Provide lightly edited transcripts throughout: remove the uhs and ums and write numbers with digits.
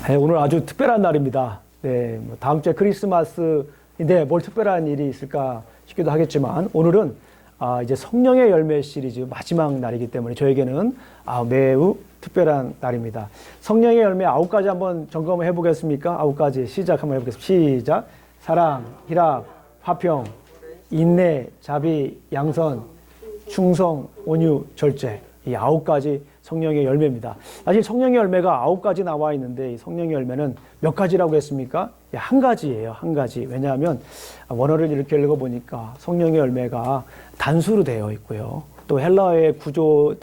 네, 오늘 아주 특별한 날입니다. 네, 뭐 다음 주에 크리스마스인데 뭘 특별한 일이 있을까 싶기도 하겠지만 오늘은 이제 성령의 열매 시리즈 마지막 날이기 때문에 저에게는 매우 특별한 날입니다. 성령의 열매 9가지 한번 점검을 해보겠습니까? 9가지 시작 한번 해보겠습니다. 시작. 사랑, 희락, 화평, 인내, 자비, 양선, 충성, 온유, 절제. 이 9가지 성령의 열매입니다. 사실 성령의 열매가 9가지 나와 있는데 이 성령의 열매는 몇 가지라고 했습니까? 한 가지예요. 한 가지. 왜냐하면 원어를 이렇게 읽어보니까 성령의 열매가 단수로 되어 있고요. 또 헬라어의 구조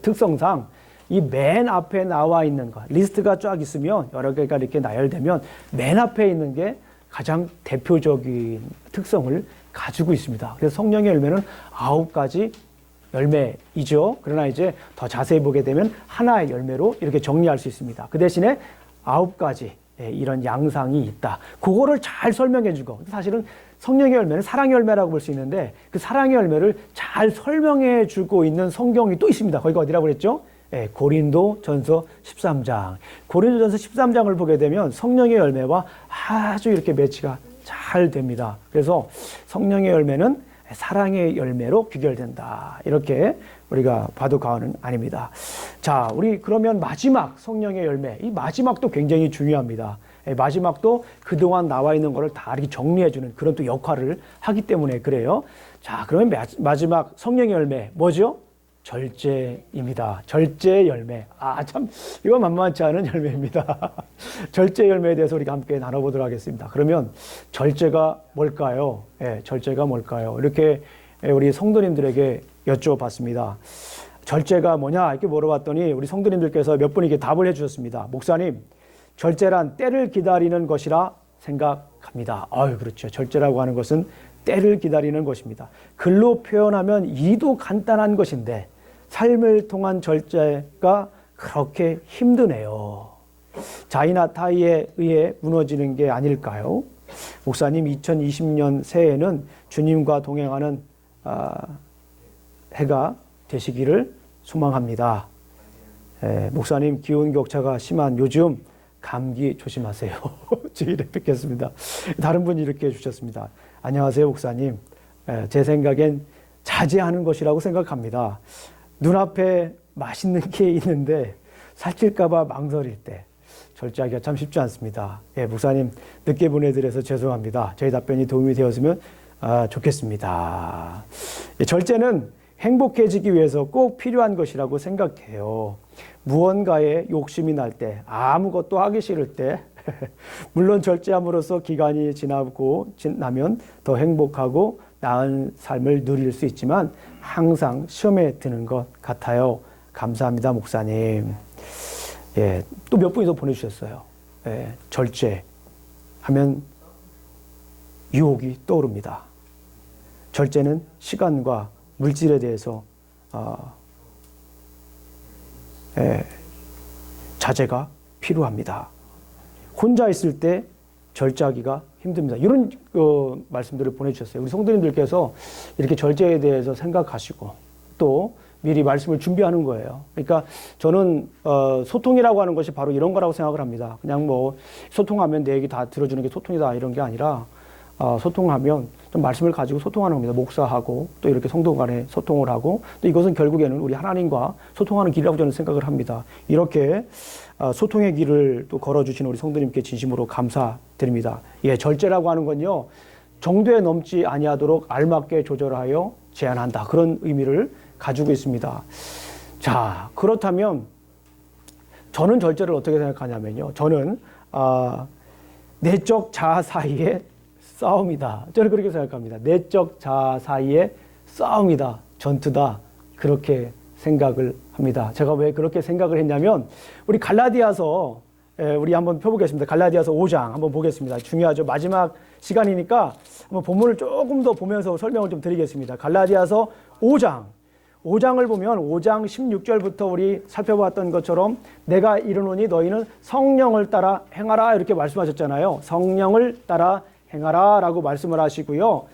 특성상 이 맨 앞에 나와 있는 것, 리스트가 쫙 있으면 여러 개가 이렇게 나열되면 맨 앞에 있는 게 가장 대표적인 특성을 가지고 있습니다. 그래서 성령의 열매는 9가지 열매이죠. 그러나 이제 더 자세히 보게 되면 하나의 열매로 이렇게 정리할 수 있습니다. 그 대신에 9가지 이런 양상이 있다. 그거를 잘 설명해 주고, 사실은 성령의 열매는 사랑의 열매라고 볼 수 있는데 그 사랑의 열매를 잘 설명해 주고 있는 성경이 또 있습니다. 거기가 어디라고 그랬죠? 고린도전서 13장. 고린도전서 13장을 보게 되면 성령의 열매와 아주 이렇게 매치가 잘 됩니다. 그래서 성령의 열매는 사랑의 열매로 귀결된다. 이렇게 우리가 봐도 과언은 아닙니다. 자, 우리 그러면 마지막 성령의 열매, 이 마지막도 굉장히 중요합니다. 마지막도 그동안 나와 있는 것을 다 이렇게 정리해주는 그런 또 역할을 하기 때문에 그래요. 자, 그러면 마지막 성령의 열매 뭐죠? 절제입니다. 절제 열매. 참, 이거 만만치 않은 열매입니다. 절제 열매에 대해서 우리가 함께 나눠보도록 하겠습니다. 그러면 절제가 뭘까요? 절제가 뭘까요? 이렇게 우리 성도님들에게 여쭤봤습니다. 절제가 뭐냐? 이렇게 물어봤더니 우리 성도님들께서 몇 분이 이렇게 답을 해주셨습니다. 목사님, 절제란 때를 기다리는 것이라 생각합니다. 그렇죠. 절제라고 하는 것은 때를 기다리는 것입니다. 글로 표현하면 이도 간단한 것인데 삶을 통한 절제가 그렇게 힘드네요. 자이나 타이에 의해 무너지는 게 아닐까요? 목사님, 2020년 새해에는 주님과 동행하는 해가 되시기를 소망합니다. 목사님, 기온 격차가 심한 요즘 감기 조심하세요. 주일에 뵙겠습니다. 다른 분이 이렇게 해주셨습니다. 안녕하세요, 목사님. 제 생각엔 자제하는 것이라고 생각합니다. 눈앞에 맛있는 게 있는데 살찔까봐 망설일 때 절제하기가 참 쉽지 않습니다. 목사님, 늦게 보내드려서 죄송합니다. 저희 답변이 도움이 되었으면 좋겠습니다. 절제는 행복해지기 위해서 꼭 필요한 것이라고 생각해요. 무언가에 욕심이 날 때, 아무것도 하기 싫을 때, 물론 절제함으로써 기간이 지나면 더 행복하고 나은 삶을 누릴 수 있지만 항상 시험에 드는 것 같아요. 감사합니다, 목사님. 또 몇 분이 더 보내주셨어요. 절제하면 유혹이 떠오릅니다. 절제는 시간과 물질에 대해서 자제가 필요합니다. 혼자 있을 때 절제하기가 힘듭니다. 이런 말씀들을 보내주셨어요. 우리 성도님들께서 이렇게 절제에 대해서 생각하시고 또 미리 말씀을 준비하는 거예요. 그러니까 저는 소통이라고 하는 것이 바로 이런 거라고 생각을 합니다. 그냥 뭐 소통하면 내 얘기 다 들어주는 게 소통이다 이런 게 아니라 소통하면 좀 말씀을 가지고 소통하는 겁니다. 목사하고 또 이렇게 성도 간에 소통을 하고 또 이것은 결국에는 우리 하나님과 소통하는 길이라고 저는 생각을 합니다. 이렇게 소통의 길을 또 걸어주시는 우리 성도님께 진심으로 감사드립니다. 절제라고 하는 건요, 정도에 넘지 아니하도록 알맞게 조절하여 제한한다. 그런 의미를 가지고 있습니다. 자, 그렇다면 저는 절제를 어떻게 생각하냐면요. 저는 내적 자아 사이의 싸움이다. 저는 그렇게 생각합니다. 내적 자아 사이의 싸움이다. 전투다. 그렇게 생각을 합니다. 제가 왜 그렇게 생각을 했냐면 우리 갈라디아서 우리 한번 펴보겠습니다. 갈라디아서 5장 한번 보겠습니다. 중요하죠. 마지막 시간이니까 한번 본문을 조금 더 보면서 설명을 좀 드리겠습니다. 갈라디아서 5장을 보면 5장 16절부터 우리 살펴봤던 것처럼 내가 이르노니 너희는 성령을 따라 행하라 이렇게 말씀하셨잖아요. 성령을 따라 행하라 라고 말씀을 하시고요.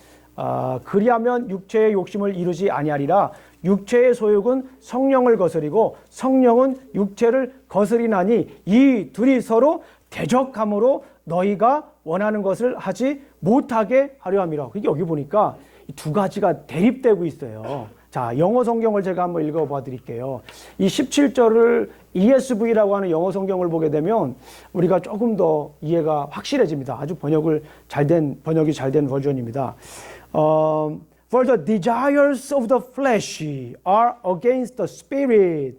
그리하면 육체의 욕심을 이루지 아니하리라. 육체의 소욕은 성령을 거스리고 성령은 육체를 거스리나니 이 둘이 서로 대적함으로 너희가 원하는 것을 하지 못하게 하려 함이라. 그게 여기 보니까 두 가지가 대립되고 있어요. 자, 영어 성경을 제가 한번 읽어봐 드릴게요. 이 17절을 ESV라고 하는 영어 성경을 보게 되면 우리가 조금 더 이해가 확실해집니다. 아주 번역이 잘 된 버전입니다. For the desires of the flesh are against the spirit,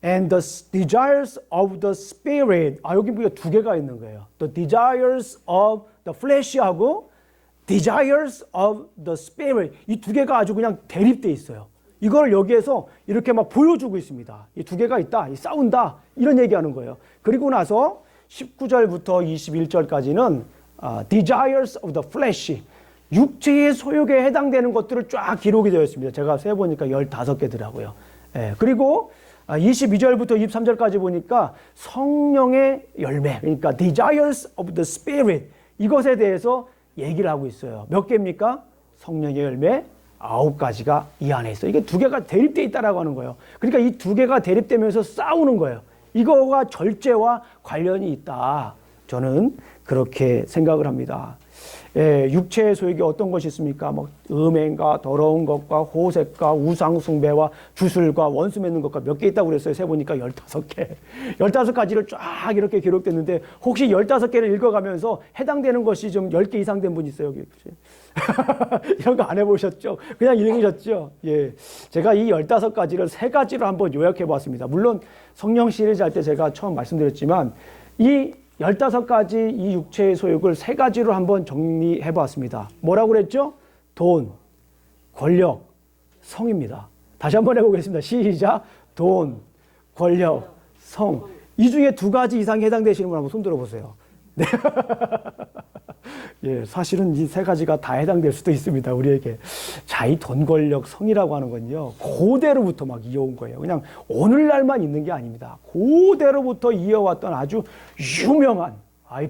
and the desires of the spirit. 여기 보니까 두 개가 있는 거예요. The desires of the flesh하고 desires of the spirit. 이 두 개가 아주 그냥 대립돼 있어요. 이걸 여기에서 이렇게 막 보여주고 있습니다. 이 두 개가 있다, 싸운다, 이런 얘기하는 거예요. 그리고 나서 19절부터 21절까지는 desires of the flesh, 육체의 소욕에 해당되는 것들을 쫙 기록이 되어 있습니다. 제가 세보니까 15개더라고요. 그리고 22절부터 23절까지 보니까 성령의 열매, 그러니까 desires of the spirit, 이것에 대해서 얘기를 하고 있어요. 몇 개입니까? 성령의 열매 9가지가 이 안에 있어요. 이게 두 개가 대립되어 있다라고 하는 거예요. 그러니까 이 두 개가 대립되면서 싸우는 거예요. 이거가 절제와 관련이 있다. 저는 그렇게 생각을 합니다. 육체의 소욕이 어떤 것이 있습니까? 뭐 음행과 더러운 것과 호색과 우상 숭배와 주술과 원수 맺는 것과 몇 개 있다고 그랬어요. 세보니까 15개. 15가지를 쫙 이렇게 기록됐는데 혹시 15개를 읽어가면서 해당되는 것이 좀 10개 이상 된 분 있어요, 여기? 이런 거 안 해보셨죠? 그냥 읽으셨죠? 예. 제가 이 15가지를 3가지로 한번 요약해 보았습니다. 물론 성령 시리즈 할 때 제가 처음 말씀드렸지만 이 15가지 이 육체의 소욕을 3가지로 한번 정리해 보았습니다. 뭐라고 그랬죠? 돈, 권력, 성입니다. 다시 한번 해보겠습니다. 시작. 돈, 권력, 성. 이 중에 2가지 이상이 해당되시는 분 한번 손 들어보세요. 네. 예, 사실은 이 3가지가 다 해당될 수도 있습니다, 우리에게. 자, 이 돈, 권력, 성이라고 하는 건요, 고대로부터 막 이어온 거예요. 그냥 오늘날만 있는 게 아닙니다. 고대로부터 이어왔던 아주 유명한,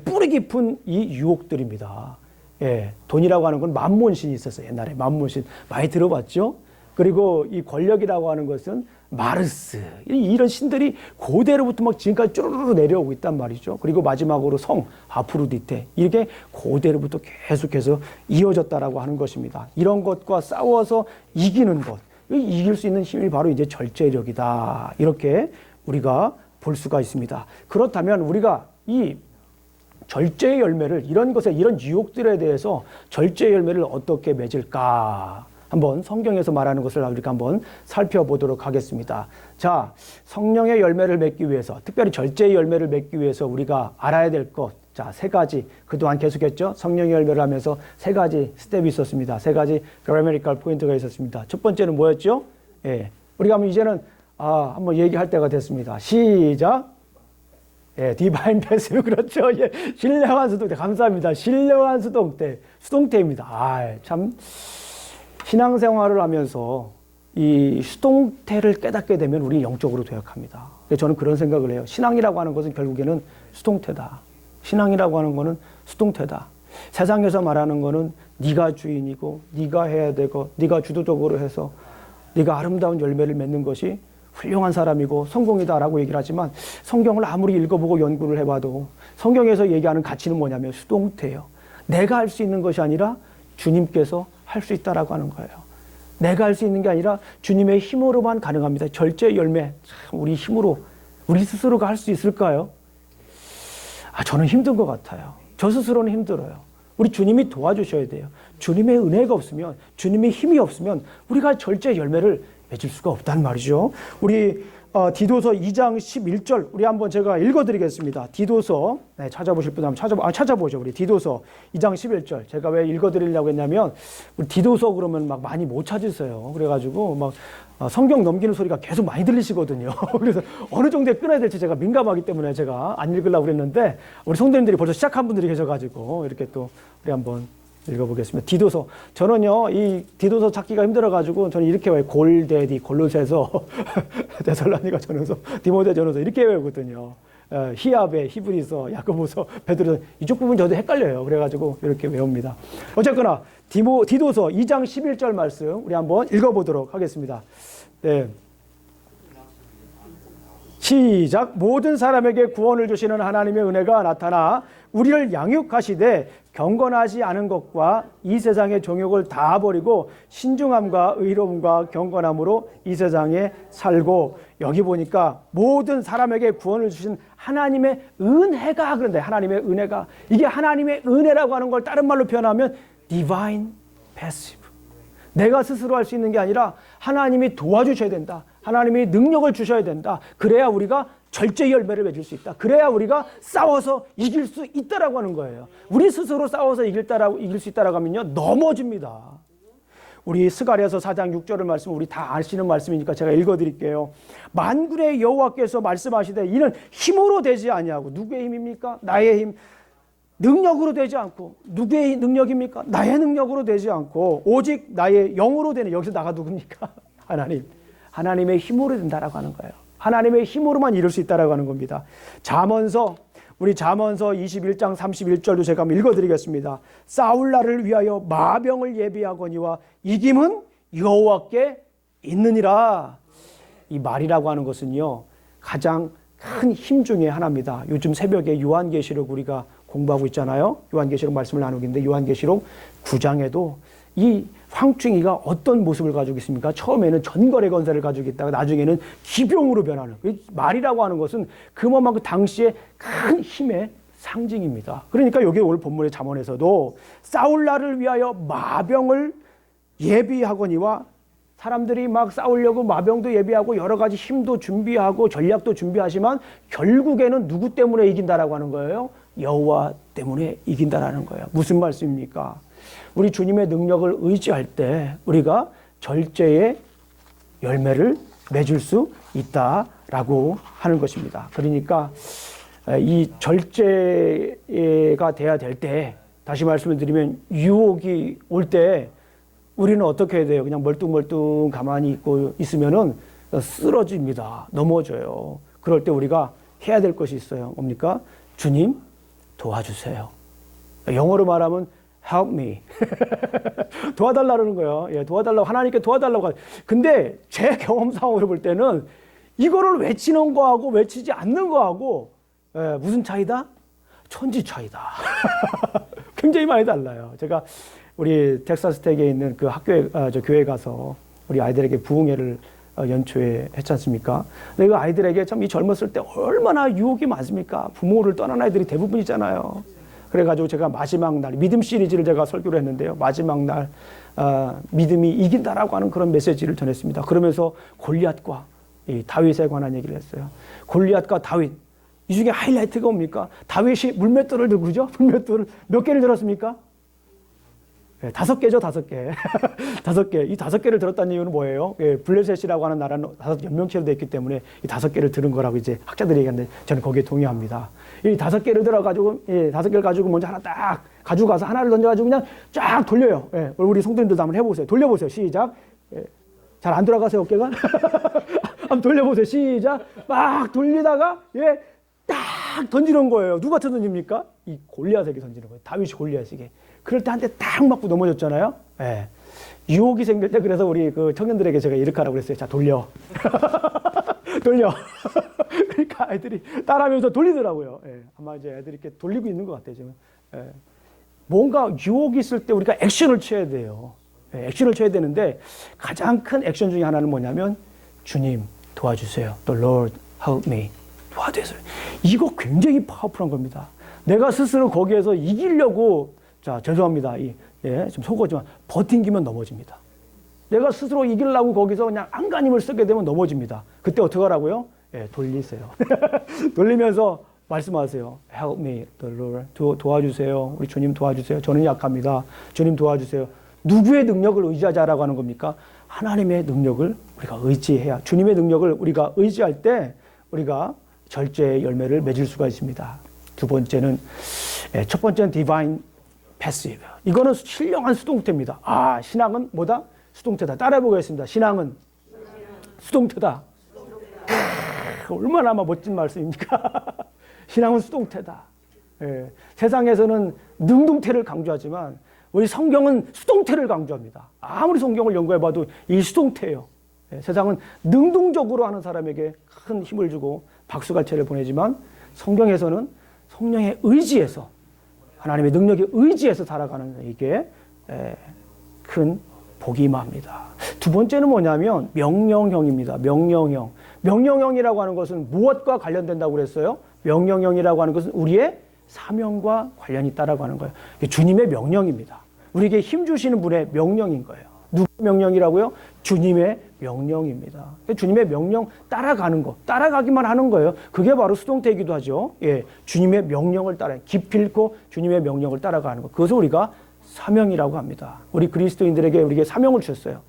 뿌리 깊은 이 유혹들입니다. 예, 돈이라고 하는 건 만몬신이 있었어요, 옛날에. 만몬신. 많이 들어봤죠? 그리고 이 권력이라고 하는 것은 마르스, 이런 신들이 고대로부터 막 지금까지 쭈르르 내려오고 있단 말이죠. 그리고 마지막으로 성, 아프로디테, 이렇게 고대로부터 계속해서 이어졌다라고 하는 것입니다. 이런 것과 싸워서 이기는 것, 이길 수 있는 힘이 바로 이제 절제력이다, 이렇게 우리가 볼 수가 있습니다. 그렇다면 우리가 이 절제의 열매를, 이런 것에, 이런 유혹들에 대해서 절제의 열매를 어떻게 맺을까? 한번 성경에서 말하는 것을 우리가 한번 살펴보도록 하겠습니다. 자, 성령의 열매를 맺기 위해서, 특별히 절제의 열매를 맺기 위해서 우리가 알아야 될 것, 자, 3가지. 그동안 계속했죠. 성령의 열매를 하면서 3가지 스텝이 있었습니다. 3가지 그래머리컬 포인트가 있었습니다. 첫 번째는 뭐였죠? 예, 우리가 이제는 한번 얘기할 때가 됐습니다. 시작. 예, 디바인 패스. 그렇죠. 예, 신령한 수동태. 감사합니다. 신령한 수동태입니다. 참. 신앙생활을 하면서 이 수동태를 깨닫게 되면 우리 영적으로 도약합니다. 저는 그런 생각을 해요. 신앙이라고 하는 것은 결국에는 수동태다. 신앙이라고 하는 것은 수동태다. 세상에서 말하는 것은 네가 주인이고 네가 해야 되고 네가 주도적으로 해서 네가 아름다운 열매를 맺는 것이 훌륭한 사람이고 성공이다라고 얘기를 하지만 성경을 아무리 읽어보고 연구를 해봐도 성경에서 얘기하는 가치는 뭐냐면 수동태예요. 내가 할 수 있는 것이 아니라 주님께서 할 수 있다라고 하는 거예요. 내가 할 수 있는 게 아니라 주님의 힘으로만 가능합니다. 절제 열매, 참 우리 힘으로, 우리 스스로가 할 수 있을까요? 저는 힘든 것 같아요. 저 스스로는 힘들어요. 우리 주님이 도와주셔야 돼요. 주님의 은혜가 없으면, 주님의 힘이 없으면 우리가 절제 열매를 맺을 수가 없단 말이죠. 우리 디도서 2장 11절 우리 한번 제가 읽어드리겠습니다. 디도서, 네, 찾아보실 분 한번 찾아보죠. 우리 디도서 2장 11절. 제가 왜 읽어드리려고 했냐면 우리 디도서 그러면 막 많이 못 찾으세요. 그래가지고 막 성경 넘기는 소리가 계속 많이 들리시거든요. 그래서 어느 정도에 끊어야 될지 제가 민감하기 때문에 제가 안 읽으려고 그랬는데 우리 성도님들이 벌써 시작한 분들이 계셔가지고 이렇게 또 우리 한번 읽어보겠습니다. 디도서. 저는요, 이 디도서 찾기가 힘들어가지고 저는 이렇게 외워요. 골데디, 골로새서, 데살로니가 전후서, 디모데 전후서 이렇게 외우거든요. 히압의 히브리서, 야고보서, 베드로서 이쪽 부분 저도 헷갈려요. 그래가지고 이렇게 외웁니다. 어쨌거나 디도서 2장 11절 말씀 우리 한번 읽어보도록 하겠습니다. 네. 시작. 모든 사람에게 구원을 주시는 하나님의 은혜가 나타나 우리를 양육하시되 경건하지 않은 것과 이 세상의 정욕을 다 버리고 신중함과 의로움과 경건함으로 이 세상에 살고, 여기 보니까 모든 사람에게 구원을 주신 하나님의 은혜가, 그런데 하나님의 은혜가, 이게 하나님의 은혜라고 하는 걸 다른 말로 표현하면 divine passive, 내가 스스로 할 수 있는 게 아니라 하나님이 도와주셔야 된다. 하나님이 능력을 주셔야 된다. 그래야 우리가 절제 열매를 맺을 수 있다. 그래야 우리가 싸워서 이길 수 있다라고 하는 거예요. 우리 스스로 싸워서 이길 수 있다라고 하면요, 넘어집니다. 우리 스가랴서 4장 6절의 말씀 우리 다 아시는 말씀이니까 제가 읽어드릴게요. 만군의 여호와께서 말씀하시되 이는 힘으로 되지 아니하고, 누구의 힘입니까? 나의 힘. 능력으로 되지 않고, 누구의 능력입니까? 나의 능력으로 되지 않고 오직 나의 영으로 되는, 여기서 나가 누굽니까? 하나님. 하나님의 힘으로 된다라고 하는 거예요. 하나님의 힘으로만 이룰 수 있다라고 하는 겁니다. 우리 잠언서 21장 31절도 제가 한번 읽어드리겠습니다. 싸울 날을 위하여 마병을 예비하거니와 이김은 여호와께 있느니라. 이 말이라고 하는 것은요, 가장 큰 힘 중에 하나입니다. 요즘 새벽에 요한계시록 우리가 공부하고 있잖아요. 요한계시록 말씀을 나누고 있는데 요한계시록 9장에도 이 황충이가 어떤 모습을 가지고 있습니까? 처음에는 전거래 건설을 가지고 있다가 나중에는 기병으로 변하는, 말이라고 하는 것은 그만큼 당시에 큰 힘의 상징입니다. 그러니까 여기 오늘 본문의 잠언에서도 싸울 날을 위하여 마병을 예비하거니와, 사람들이 막 싸우려고 마병도 예비하고 여러 가지 힘도 준비하고 전략도 준비하지만 결국에는 누구 때문에 이긴다라고 하는 거예요? 여호와 때문에 이긴다라는 거예요. 무슨 말씀입니까? 우리 주님의 능력을 의지할 때 우리가 절제의 열매를 맺을 수 있다라고 하는 것입니다. 그러니까 이 절제가 돼야 될 때, 다시 말씀을 드리면 유혹이 올 때 우리는 어떻게 해야 돼요? 그냥 멀뚱멀뚱 가만히 있으면은 쓰러집니다. 넘어져요. 그럴 때 우리가 해야 될 것이 있어요. 뭡니까? 주님 도와주세요. 영어로 말하면 help me. 도와달라는 거예요. 예, 도와달라고, 하나님께 도와달라고. 근데 제 경험상으로 볼 때는 이거를 외치는 거하고 외치지 않는 거하고, 예, 무슨 차이다? 천지 차이다. 굉장히 많이 달라요. 제가 우리 텍사스 텍에 있는 그 교회 가서 우리 아이들에게 부흥회를 연초에 했지 않습니까? 근데 그 아이들에게 참 이 젊었을 때 얼마나 유혹이 많습니까? 부모를 떠난 아이들이 대부분이잖아요. 그래가지고 제가 마지막 날 믿음 시리즈를 제가 설교를 했는데요. 마지막 날 믿음이 이긴다라고 하는 그런 메시지를 전했습니다. 그러면서 골리앗과 이 다윗에 관한 얘기를 했어요. 골리앗과 다윗, 이 중에 하이라이트가 뭡니까? 다윗이 물맷돌을 들고, 그죠? 물맷돌을 몇 개를 들었습니까? 네, 5개죠, 5개. 5개. 이 5개를 들었다는 이유는 뭐예요? 예, 블레셋이라고 하는 나라는 5 연명체로 되어 있기 때문에 이 5개를 들은 거라고 이제 학자들이 얘기하는데 저는 거기에 동의합니다. 이 5개를 들어가지고, 예, 5개를 가지고 먼저 하나 딱 가지고 가서 하나를 던져가지고 그냥 쫙 돌려요. 예, 우리 성도님들도 한번 해보세요. 돌려보세요. 시작. 예, 잘 안 돌아가세요, 어깨가? 한번 돌려보세요. 시작. 막 돌리다가, 예, 딱 던지는 거예요. 누구한테 던집니까? 이 골리앗에게 던지는 거예요. 다윗이 골리앗에게. 그럴 때 한 대 딱 맞고 넘어졌잖아요. 예. 유혹이 생길 때 그래서 우리 그 청년들에게 제가 이렇게 하라고 그랬어요. 자, 돌려. 돌려. 그러니까 아이들이 따라하면서 돌리더라고요. 예. 아마 이제 애들이 이렇게 돌리고 있는 것 같아요, 지금. 예. 뭔가 유혹이 있을 때 우리가 액션을 취해야 돼요. 예. 액션을 취해야 되는데 가장 큰 액션 중에 하나는 뭐냐면 주님 도와주세요. The Lord help me. 도와주세요. 이거 굉장히 파워풀한 겁니다. 내가 스스로 거기에서 이기려고, 자, 죄송합니다. 예, 좀 속어지만 버팅기면 넘어집니다. 내가 스스로 이기려고 거기서 그냥 안간힘을 쓰게 되면 넘어집니다. 그때 어떻게 하라고요? 예, 돌리세요. 돌리면서 말씀하세요. Help me, the Lord. 도와주세요. 우리 주님 도와주세요. 저는 약합니다. 주님 도와주세요. 누구의 능력을 의지하자라고 하는 겁니까? 하나님의 능력을 우리가 의지해야, 주님의 능력을 우리가 의지할 때 우리가 절제의 열매를 맺을 수가 있습니다. 두 번째는, 첫 번째는 divine passive. 이거는 신령한 수동태입니다. 아, 신앙은 뭐다? 수동태다. 따라해보겠습니다. 신앙은 수동태다. 얼마나 멋진 말씀입니까? 신앙은 수동태다. 예, 세상에서는 능동태를 강조하지만 우리 성경은 수동태를 강조합니다. 아무리 성경을 연구해봐도 이 수동태예요. 예, 세상은 능동적으로 하는 사람에게 큰 힘을 주고 박수갈채를 보내지만 성경에서는 성령의 의지에서 하나님의 능력에 의지해서 살아가는 이게 큰 복이 임합니다. 두 번째는 뭐냐면 명령형입니다. 명령형. 명령형이라고 하는 것은 무엇과 관련된다고 그랬어요? 명령형이라고 하는 것은 우리의 사명과 관련이 있다라고 하는 거예요. 주님의 명령입니다. 우리에게 힘 주시는 분의 명령인 거예요. 누구 명령이라고요? 주님의 명령입니다. 주님의 명령 따라가는 거, 따라가기만 하는 거예요. 그게 바로 수동태이기도 하죠. 예, 주님의 명령을 따라, 기필코 주님의 명령을 따라가는 거. 그것을 우리가 사명이라고 합니다. 우리 그리스도인들에게 우리에게 사명을 주셨어요.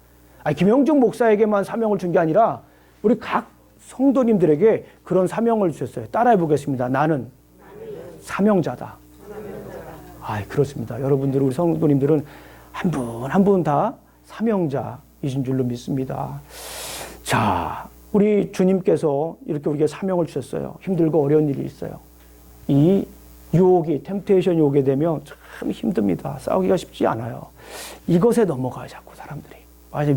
김영중 목사에게만 사명을 준 게 아니라 우리 각 성도님들에게 그런 사명을 주셨어요. 따라해 보겠습니다. 나는 사명자다. 그렇습니다. 여러분들, 우리 성도님들은 한 분 한 분 다 사명자이신 줄로 믿습니다. 자, 우리 주님께서 이렇게 우리에게 사명을 주셨어요. 힘들고 어려운 일이 있어요. 이 유혹이, 템테이션이 오게 되면 참 힘듭니다. 싸우기가 쉽지 않아요. 이것에 넘어가요, 자꾸 사람들이.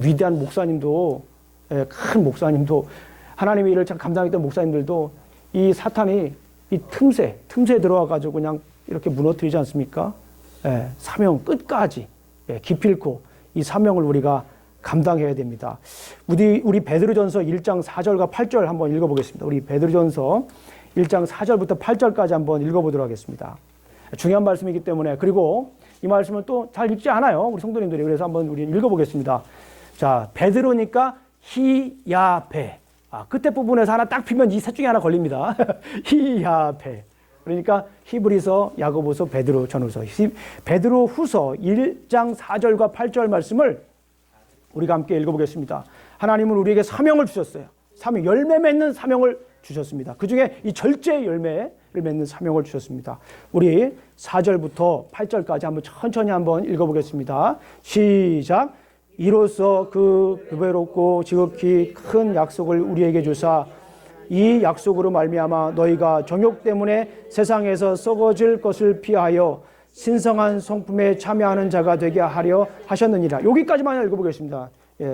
위대한 목사님도, 큰 목사님도, 하나님의 일을 참 감당했던 목사님들도 이 사탄이 이 틈새에 들어와가지고 그냥 이렇게 무너뜨리지 않습니까? 사명 끝까지 기필코 이 사명을 우리가 감당해야 됩니다. 우리 베드로전서 1장 4절과 8절 한번 읽어보겠습니다. 우리 베드로전서 1장 4절부터 8절까지 한번 읽어보도록 하겠습니다. 중요한 말씀이기 때문에, 그리고 이 말씀은 또 잘 읽지 않아요, 우리 성도님들이. 그래서 한번 우리 읽어보겠습니다. 자, 베드로니까 히야베. 끝에 부분에서 하나 딱 피면 이 셋 중에 하나 걸립니다. 히야베. 그러니까 히브리서, 야고보서, 베드로 전후서, 베드로 후서 1장 4절과 8절 말씀을 우리가 함께 읽어보겠습니다. 하나님은 우리에게 사명을 주셨어요. 사명, 열매 맺는 사명을 주셨습니다. 그 중에 이 절제의 열매를 맺는 사명을 주셨습니다. 우리 4절부터 8절까지 한번 천천히 한번 읽어보겠습니다. 시작. 이로써 그 교배롭고 지극히 큰 약속을 우리에게 주사 이 약속으로 말미암아 너희가 정욕 때문에 세상에서 썩어질 것을 피하여 신성한 성품에 참여하는 자가 되게 하려 하셨느니라. 여기까지만 읽어보겠습니다. 2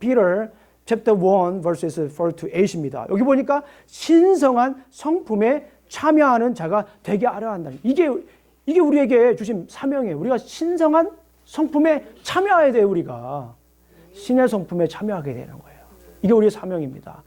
Peter chapter 1 verses 4 to 8입니다. 여기 보니까 신성한 성품에 참여하는 자가 되게 하려 한다. 이게 우리에게 주신 사명이에요. 우리가 신성한 성품에 참여해야 돼요. 우리가 신의 성품에 참여하게 되는 거예요. 이게 우리의 사명입니다.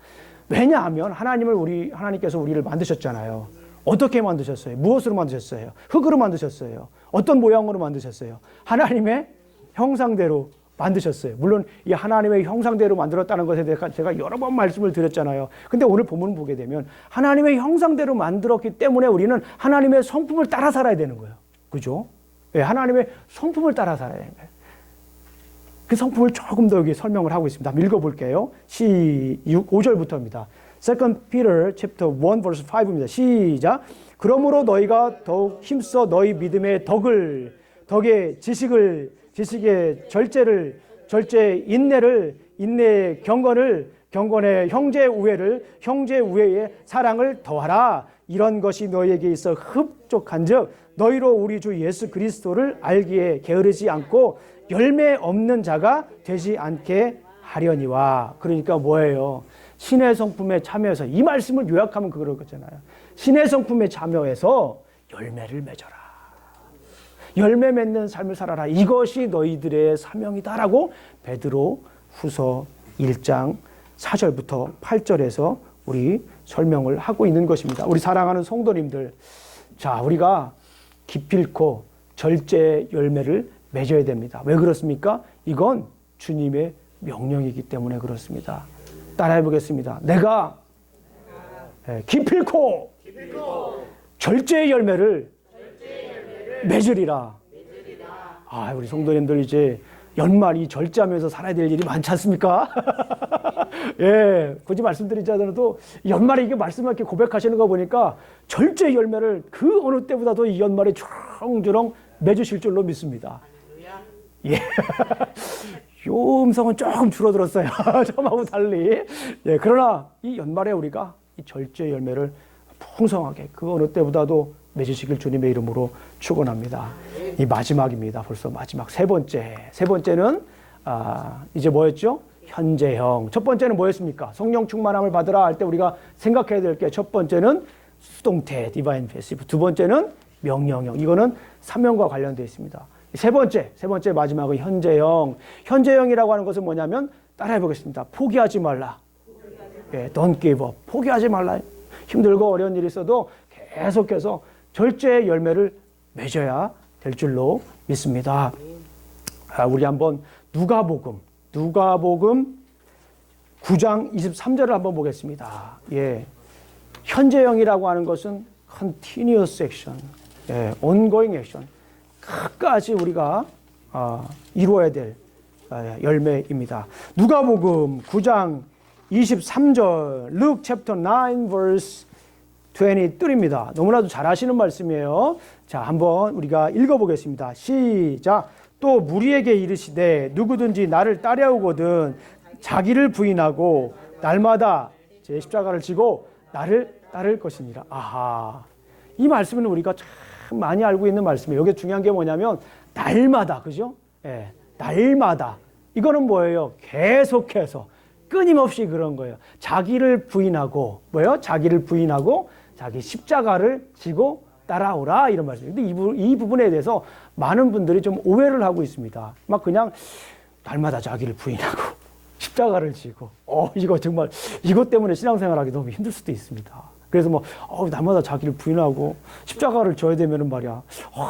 왜냐하면 하나님께서 우리를 만드셨잖아요. 어떻게 만드셨어요? 무엇으로 만드셨어요? 흙으로 만드셨어요. 어떤 모양으로 만드셨어요? 하나님의 형상대로 만드셨어요. 물론 이 하나님의 형상대로 만들었다는 것에 대해서 제가 여러 번 말씀을 드렸잖아요. 근데 오늘 본문 보게 되면 하나님의 형상대로 만들었기 때문에 우리는 하나님의 성품을 따라 살아야 되는 거예요. 그죠? 네, 하나님의 성품을 따라 살아야 되는 거예요. 그 성품을 조금 더 여기 설명을 하고 있습니다. 한번 읽어볼게요. 5절부터입니다. 2 Peter chapter 1 verse 5입니다. 시작. 그러므로 너희가 더욱 힘써 너희 믿음의 덕의 지식의 절제의 인내의 경건의 형제 우애의 사랑을 더하라. 이런 것이 너희에게 있어 흡족한즉 너희로 우리 주 예수 그리스도를 알기에 게으르지 않고 열매 없는 자가 되지 않게 하려니와. 그러니까 뭐예요? 신의 성품에 참여해서, 이 말씀을 요약하면 그럴 거잖아요. 신의 성품에 참여해서 열매를 맺어라. 열매 맺는 삶을 살아라. 이것이 너희들의 사명이다라고 베드로 후서 1장 4절부터 8절에서 우리 설명을 하고 있는 것입니다. 우리 사랑하는 성도님들, 자, 우리가 기필코 절제의 열매를 맺어야 됩니다. 왜 그렇습니까? 이건 주님의 명령이기 때문에 그렇습니다. 따라해 보겠습니다. 내가 기필코 절제의 열매를 맺으리라. 우리 성도님들 이제 연말 이 절제하면서 살아야 될 일이 많지 않습니까? 예, 굳이 말씀드리지 않아도 연말에 이게 말씀을 이렇게 고백하시는 거 보니까 절제의 열매를 그 어느 때보다도 이 연말에 주렁주렁 맺으실 줄로 믿습니다. 예. 요 음성은 조금 줄어들었어요. 처음하고 달리. 예, 그러나 이 연말에 우리가 이 절제의 열매를 풍성하게 그 어느 때보다도 맺으시길 주님의 이름으로 축원합니다. 이 마지막입니다. 벌써 마지막 세 번째는 이제 뭐였죠? 현재형. 첫 번째는 뭐였습니까? 성령 충만함을 받으라 할 때 우리가 생각해야 될 게 첫 번째는 수동태 디바인 패시브, 두 번째는 명령형. 이거는 사명과 관련되어 있습니다. 세 번째 마지막은 현재형. 현재형이라고 하는 것은 뭐냐면 따라해 보겠습니다. 포기하지 말라. 예, don't give up. 포기하지 말라. 힘들고 어려운 일이 있어도 계속해서 절제의 열매를 맺어야 될 줄로 믿습니다. 우리 한번 누가복음 9장 23절을 한번 보겠습니다. 예. 현재형이라고 하는 것은 continuous action, 예, ongoing action. 끝까지 우리가 이루어야 될 열매입니다. 누가복음 9장 23절, Luke chapter 9 verse 23입니다. 너무나도 잘 아시는 말씀이에요. 자, 한번 우리가 읽어보겠습니다. 시작. 또 무리에게 이르시되 누구든지 나를 따라오거든 자기를 부인하고 날마다 제 십자가를 지고 나를 따를 것이니라. 아하. 이 말씀은 우리가 참 많이 알고 있는 말씀이에요. 여기 중요한 게 뭐냐면 날마다, 그죠? 예, 날마다. 이거는 뭐예요? 계속해서 끊임없이 그런 거예요. 자기를 부인하고 뭐예요? 자기를 부인하고 자기 십자가를 지고 따라오라 이런 말씀이에요. 근데 이 부분에 대해서 많은 분들이 좀 오해를 하고 있습니다. 막 그냥 날마다 자기를 부인하고 십자가를 지고 이거 정말 이것 때문에 신앙생활하기 너무 힘들 수도 있습니다. 그래서 뭐 날마다 자기를 부인하고 십자가를 져야 되면은 말이야.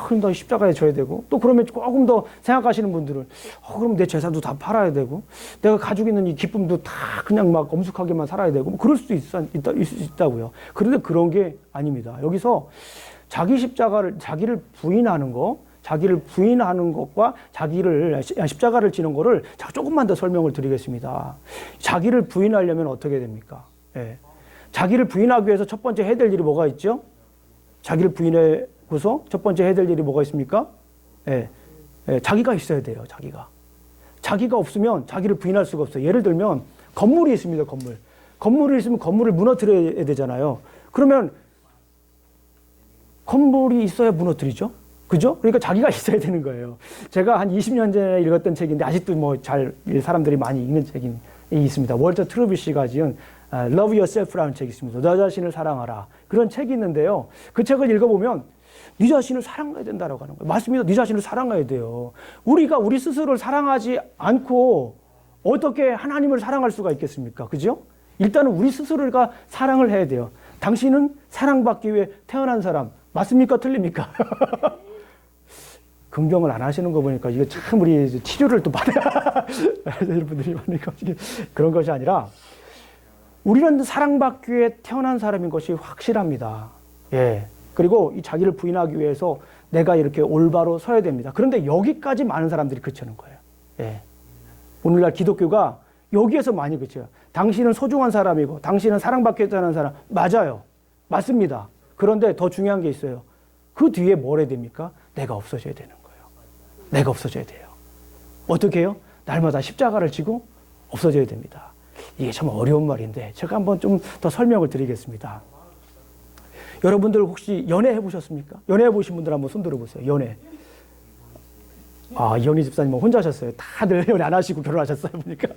그럼 나 십자가에 져야 되고 또 그러면 조금 더 생각하시는 분들은 그럼 내 재산도 다 팔아야 되고 내가 가지고 있는 이 기쁨도 다 그냥 막 엄숙하게만 살아야 되고 뭐 그럴 수도 있다고요. 그런데 그런 게 아닙니다. 여기서 자기 자기를 부인하는 것과 십자가를 지는 거를 조금만 더 설명을 드리겠습니다. 자기를 부인하려면 어떻게 됩니까? 예. 자기를 부인하기 위해서 첫 번째 해야 될 일이 뭐가 있죠? 자기를 부인하고서 첫 번째 해야 될 일이 뭐가 있습니까? 예. 예. 자기가 있어야 돼요. 자기가 없으면 자기를 부인할 수가 없어요. 예를 들면 건물이 있습니다. 건물이 있으면 건물을 무너뜨려야 되잖아요. 그러면 건물이 있어야 무너뜨리죠. 그죠? 그러니까 자기가 있어야 되는 거예요. 제가 한 20년 전에 읽었던 책인데 아직도 사람들이 많이 읽는 책이 있습니다. 월터 트루비시가 지은 Love Yourself라는 책이 있습니다. 너 자신을 사랑하라. 그런 책이 있는데요. 그 책을 읽어보면 네 자신을 사랑해야 된다라고 하는 거예요. 맞습니다. 네 자신을 사랑해야 돼요. 우리가 우리 스스로를 사랑하지 않고 어떻게 하나님을 사랑할 수가 있겠습니까? 그죠? 일단은 우리 스스로가 사랑을 해야 돼요. 당신은 사랑받기 위해 태어난 사람. 맞습니까? 틀립니까? 긍정을 안 하시는 거 보니까 이거 참 우리 치료를 또 받아야 여러분들이 보니까 그런 것이 아니라 우리는 사랑받기 위해 태어난 사람인 것이 확실합니다. 예. 그리고 이 자기를 부인하기 위해서 내가 이렇게 올바로 서야 됩니다. 그런데 여기까지 많은 사람들이 그치는 거예요. 예. 오늘날 기독교가 여기에서 많이 그쳐요. 당신은 소중한 사람이고 당신은 사랑받기 위해 태어난 사람. 맞아요. 맞습니다. 그런데 더 중요한 게 있어요. 그 뒤에 뭘 해야 됩니까? 내가 없어져야 되는 거예요. 내가 없어져야 돼요. 어떻게 해요? 날마다 십자가를 지고 없어져야 됩니다. 이게 참 어려운 말인데 제가 한번 좀 더 설명을 드리겠습니다. 여러분들 혹시 연애 해보셨습니까? 연애 해보신 분들 한번 손 들어보세요. 연애. 이영희 집사님 혼자 하셨어요. 다들 연애 안 하시고 결혼하셨어요. 보니까.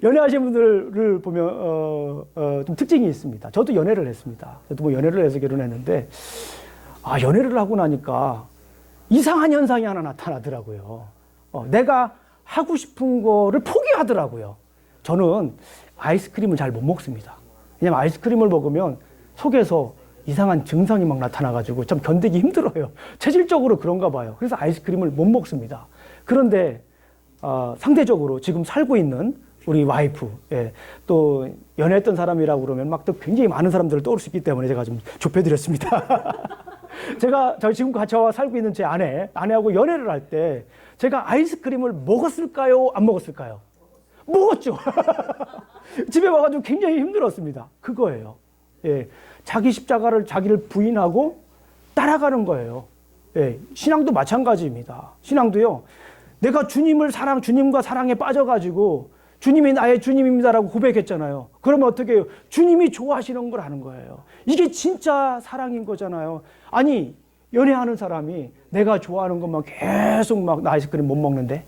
연애하신 분들을 보면 좀 특징이 있습니다. 저도 연애를 했습니다. 저도 뭐 연애를 해서 결혼했는데 연애를 하고 나니까 이상한 현상이 하나 나타나더라고요. 내가 하고 싶은 거를 포기하더라고요. 저는 아이스크림을 잘 못 먹습니다. 왜냐면 아이스크림을 먹으면 속에서 이상한 증상이 막 나타나가지고 참 견디기 힘들어요. 체질적으로 그런가 봐요. 그래서 아이스크림을 못 먹습니다. 그런데 상대적으로 지금 살고 있는 우리 와이프, 예, 또 연애했던 사람이라고 그러면 막 또 굉장히 많은 사람들을 떠올 수 있기 때문에 제가 좀 좁혀드렸습니다. 저희 지금 같이 살고 있는 제 아내하고 연애를 할 때 제가 아이스크림을 먹었을까요? 안 먹었을까요? 먹었죠. 집에 와가지고 굉장히 힘들었습니다. 그거예요. 예, 자기 자기를 부인하고 따라가는 거예요. 예, 신앙도 마찬가지입니다. 신앙도요, 내가 주님과 사랑에 빠져가지고 주님이 나의 주님입니다라고 고백했잖아요. 그러면 어떻게 해요? 주님이 좋아하시는 걸 하는 거예요. 이게 진짜 사랑인 거잖아요. 아니, 연애하는 사람이 내가 좋아하는 것만 계속 막 나 아이스크림 못 먹는데?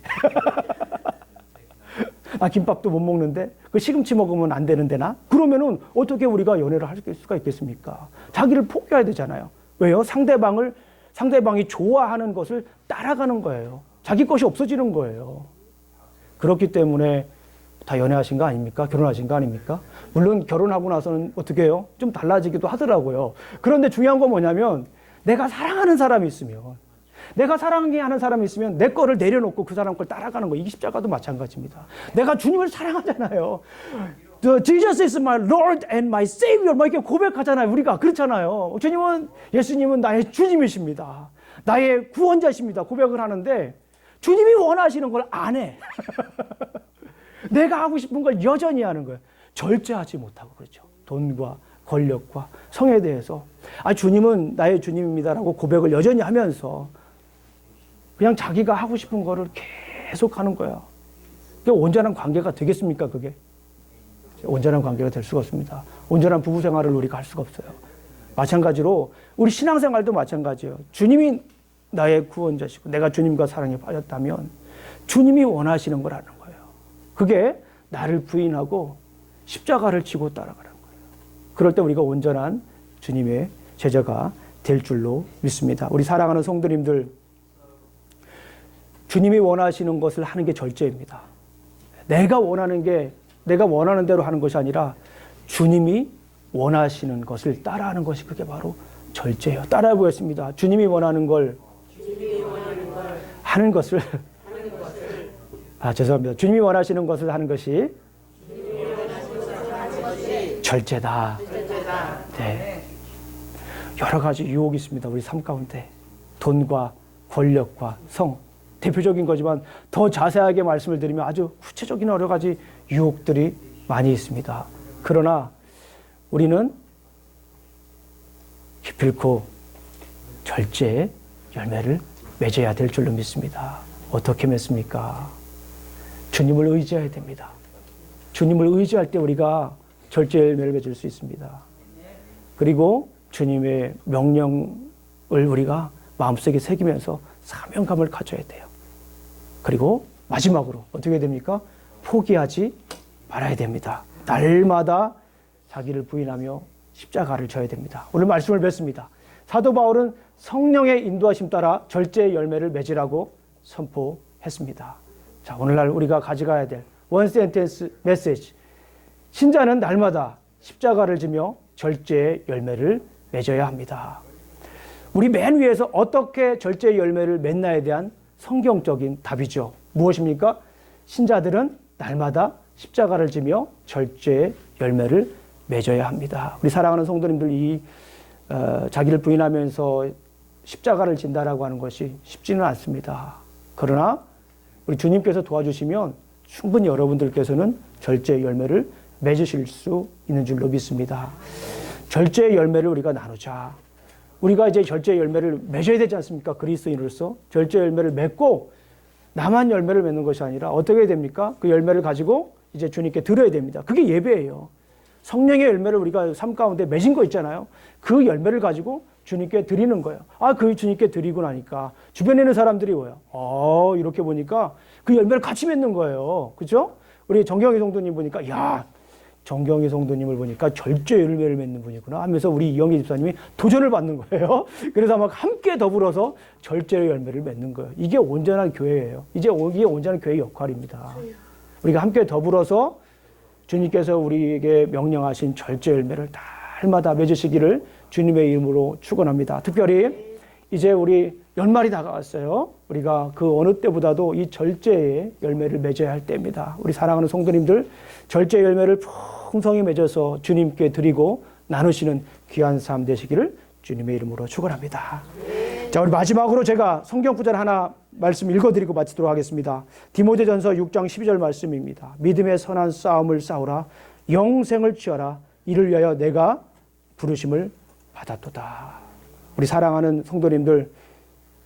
나 김밥도 못 먹는데? 그 시금치 먹으면 안 되는데 나? 그러면은 어떻게 우리가 연애를 할 수가 있겠습니까? 자기를 포기해야 되잖아요. 왜요? 상대방이 좋아하는 것을 따라가는 거예요. 자기 것이 없어지는 거예요. 그렇기 때문에 다 연애하신 거 아닙니까? 결혼하신 거 아닙니까? 물론 결혼하고 나서는 어떻게 해요? 좀 달라지기도 하더라고요. 그런데 중요한 건 뭐냐면 내가 사랑하는 사람이 있으면 내가 사랑하는 사람이 있으면 내 거를 내려놓고 그 사람 걸 따라가는 거. 이게 십자가도 마찬가지입니다. 내가 주님을 사랑하잖아요. Jesus is my Lord and my Savior. 막 이렇게 고백하잖아요. 우리가 그렇잖아요. 예수님은 나의 주님이십니다. 나의 구원자십니다. 고백을 하는데 주님이 원하시는 걸 안 해. 내가 하고 싶은 걸 여전히 하는 거예요. 절제하지 못하고 그렇죠. 돈과 권력과 성에 대해서 주님은 나의 주님입니다라고 고백을 여전히 하면서 그냥 자기가 하고 싶은 거를 계속 하는 거야. 그게 온전한 관계가 되겠습니까? 그게 온전한 관계가 될 수가 없습니다. 온전한 부부 생활을 우리가 할 수가 없어요. 마찬가지로 우리 신앙생활도 마찬가지예요. 주님이 나의 구원자시고 내가 주님과 사랑에 빠졌다면 주님이 원하시는 걸 하는 거예요. 그게 나를 부인하고 십자가를 지고 따라가는 거예요. 그럴 때 우리가 온전한 주님의 제자가 될 줄로 믿습니다. 우리 사랑하는 성도님들, 주님이 원하시는 것을 하는 게 절제입니다. 내가 원하는 대로 하는 것이 아니라 주님이 원하시는 것을 따라하는 것이 그게 바로 절제예요. 따라해 보겠습니다. 주님이 원하는 걸 하는 것을 죄송합니다. 주님이 원하시는 것을 하는 것이 절제다. 네. 여러 가지 유혹이 있습니다. 우리 삶 가운데. 돈과 권력과 성. 대표적인 거지만 더 자세하게 말씀을 드리면 아주 구체적인 여러 가지 유혹들이 많이 있습니다. 그러나 우리는 기필코 절제의 열매를 맺어야 될 줄로 믿습니다. 어떻게 맺습니까? 주님을 의지해야 됩니다. 주님을 의지할 때 우리가 절제의 열매를 맺을 수 있습니다. 그리고 주님의 명령을 우리가 마음속에 새기면서 사명감을 가져야 돼요. 그리고 마지막으로 어떻게 됩니까? 포기하지 말아야 됩니다. 날마다 자기를 부인하며 십자가를 져야 됩니다. 오늘 말씀을 뵙습니다. 사도 바울은 성령의 인도하심 따라 절제의 열매를 맺으라고 선포했습니다. 자, 오늘날 우리가 가져가야 될 원 센텐스 메시지. 신자는 날마다 십자가를 지며 절제의 열매를 맺어야 합니다. 우리 맨 위에서 어떻게 절제의 열매를 맺나에 대한 성경적인 답이죠. 무엇입니까? 신자들은 날마다 십자가를 지며 절제의 열매를 맺어야 합니다. 우리 사랑하는 성도님들, 자기를 부인하면서 십자가를 진다라고 하는 것이 쉽지는 않습니다. 그러나 우리 주님께서 도와주시면 충분히 여러분들께서는 절제의 열매를 맺으실 수 있는 줄로 믿습니다. 절제의 열매를 우리가 나누자. 우리가 이제 절제의 열매를 맺어야 되지 않습니까? 그리스도인으로서 절제의 열매를 맺고 나만 열매를 맺는 것이 아니라 어떻게 됩니까? 그 열매를 가지고 이제 주님께 드려야 됩니다. 그게 예배예요. 성령의 열매를 우리가 삶 가운데 맺은 거 있잖아요. 그 열매를 가지고 주님께 드리는 거예요. 그 주님께 드리고 나니까 주변에 있는 사람들이 뭐예요? 이렇게 보니까 그 열매를 같이 맺는 거예요. 그죠? 우리 정경희 성도님 보니까, 정경희 성도님을 보니까 절제 열매를 맺는 분이구나 하면서 우리 이영희 집사님이 도전을 받는 거예요. 그래서 막 함께 더불어서 절제 열매를 맺는 거예요. 이게 온전한 교회예요. 이게 온전한 교회의 역할입니다. 우리가 함께 더불어서 주님께서 우리에게 명령하신 절제 열매를 날마다 맺으시기를 주님의 이름으로 축원합니다. 특별히 이제 우리 연말이 다가왔어요. 우리가 그 어느 때보다도 이 절제의 열매를 맺어야 할 때입니다. 우리 사랑하는 성도님들, 절제 열매를 풍성히 맺어서 주님께 드리고 나누시는 귀한 삶 되시기를 주님의 이름으로 축원합니다. 자, 우리 마지막으로 제가 성경 구절 하나 말씀 읽어드리고 마치도록 하겠습니다. 디모데전서 6장 12절 말씀입니다. 믿음의 선한 싸움을 싸우라. 영생을 취하라. 이를 위하여 내가 부르심을 받았도다. 우리 사랑하는 성도님들,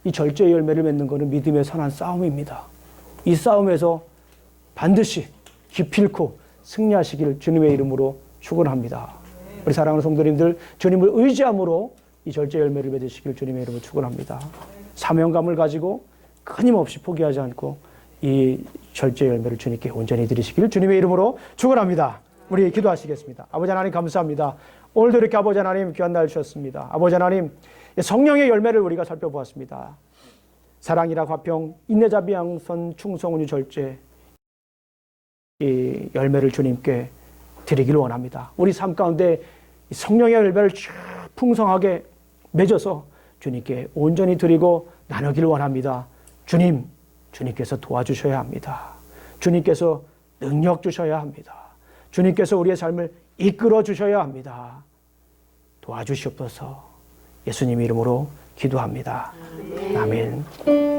이 절제의 열매를 맺는 것은 믿음의 선한 싸움입니다. 이 싸움에서 반드시 기필코 승리하시길 주님의 이름으로 축원합니다. 우리 사랑하는 성도님들, 주님을 의지함으로 이 절제 열매를 맺으시길 주님의 이름으로 축원합니다. 사명감을 가지고 끊임없이 포기하지 않고 이 절제 열매를 주님께 온전히 드리시길 주님의 이름으로 축원합니다. 우리 기도하시겠습니다. 아버지 하나님 감사합니다. 오늘도 이렇게 아버지 하나님 귀한 날 주셨습니다. 아버지 하나님, 성령의 열매를 우리가 살펴보았습니다. 사랑이라 화평, 인내자 비양선, 충성 온유 절제, 이 열매를 주님께 드리기를 원합니다. 우리 삶 가운데 성령의 열매를 쭉 풍성하게 맺어서 주님께 온전히 드리고 나누기를 원합니다. 주님께서 도와주셔야 합니다. 주님께서 능력 주셔야 합니다. 주님께서 우리의 삶을 이끌어 주셔야 합니다. 도와주시옵소서. 예수님 이름으로 기도합니다. 아멘.